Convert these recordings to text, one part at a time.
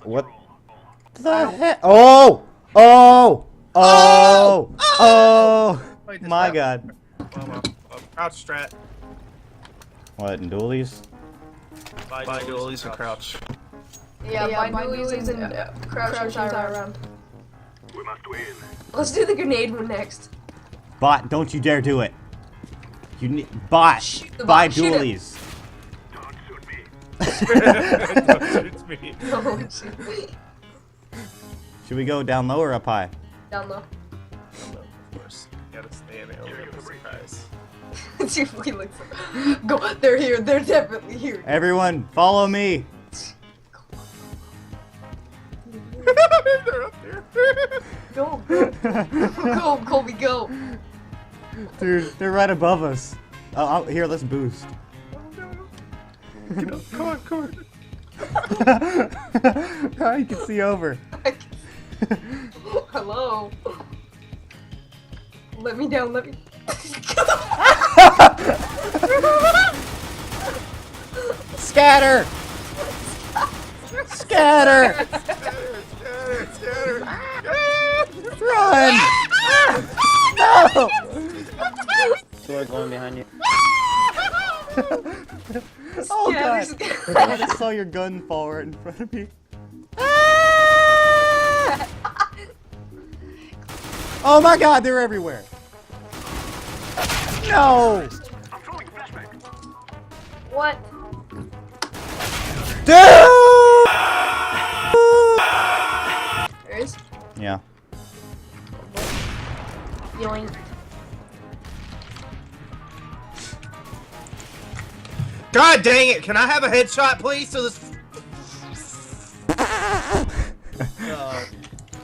What the heck? Oh! Oh! Oh! Oh! Wait, My God. Well, crouch strat. What, in dualies? By dualies and crouch. Yeah, by dualies and crouch entire round. We must win. Let's do the grenade one next. Bot, don't you dare do it. You need bot. By dualies. Don't shoot me. Don't shoot me. Should we go down low or up high? Down low. Of course. You gotta stay in it. Surprise. See if we look. Go. They're here. They're definitely here. Everyone, follow me. They're up there. Go, go, go, Colby, go. Dude, they're right above us. Oh, here, let's boost. Get up. Come on, come on. Oh, you can see over. Hello. Let me down. Let me. Scatter! Scatter! Scatter. Run! No! Sword going behind you. Oh God! Scatter. I just saw your gun fall right in front of me. Oh my God! They're everywhere. No! What? Dude! There is. Yeah. Yoink. God dang it! Can I have a headshot, please? So this.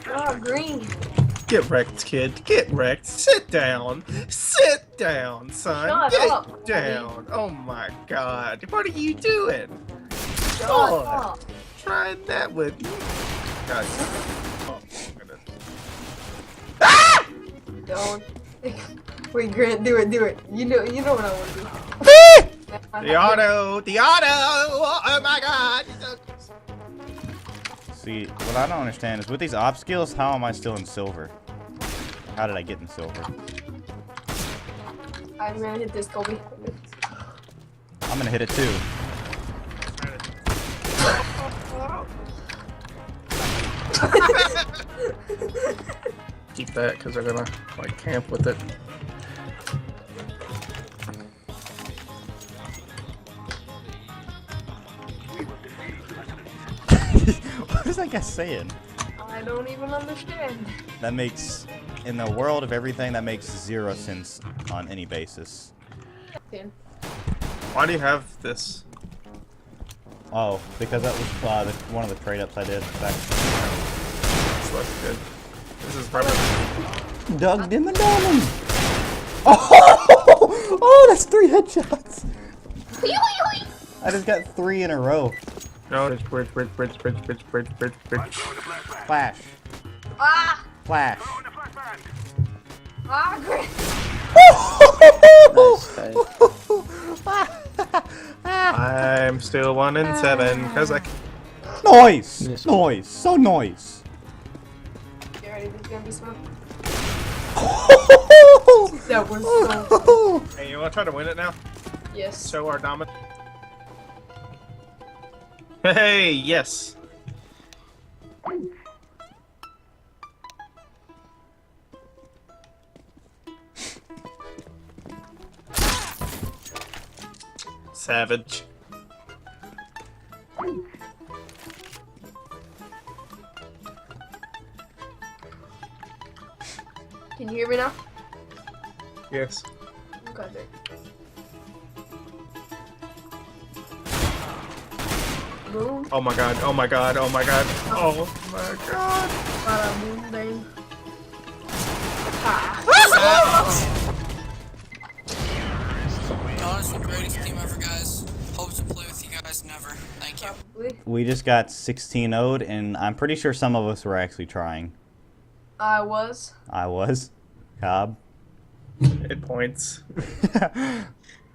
Oh, green. Get wrecked, kid. Get wrecked. Sit down. Sit down, son. Shut Get up, down. Oh my God. What are you doing? Shut Oh, up. trying that with you. God. Oh, goodness. Don't. Wait, Grant, do it, do it. You know what I want to do. The auto. The auto. Oh my God. See, what I don't understand is with these op skills, how am I still in silver? How did I get in silver? I'm gonna hit this, Colby. I'm gonna hit it too. Keep that, because they're gonna like camp with it. What is that guy saying? I don't even understand. That makes, in the world of everything, that makes 0 sense on any basis. Why do you have this? Oh, because that was one of the trade-ups I did back. This looks good. This is perfect. Dug in the diamond! Oh! Oh, that's 3 headshots! I just got 3 in a row. No, it's bridge. Flash. Ah! Flash. Ah, Grant! I'm still 1 and 7 because I. Noise! Noise! So noise! Get ready, this is gonna be smoke. Oh! That was so. Hey, you want to try to win it now? Yes. Show our dominance. Hey, yes. Savage. Can you hear me now? Yes. Okay, there. Boom. Oh my God. Oh my God. Oh my God. Oh my God. Bada boom, bang. Honestly, greatest team ever, guys. Hope to play with you guys never. Thank you. Probably. We just got 16-0'd, and I'm pretty sure some of us were actually trying. I was. I was. Cobb. It points.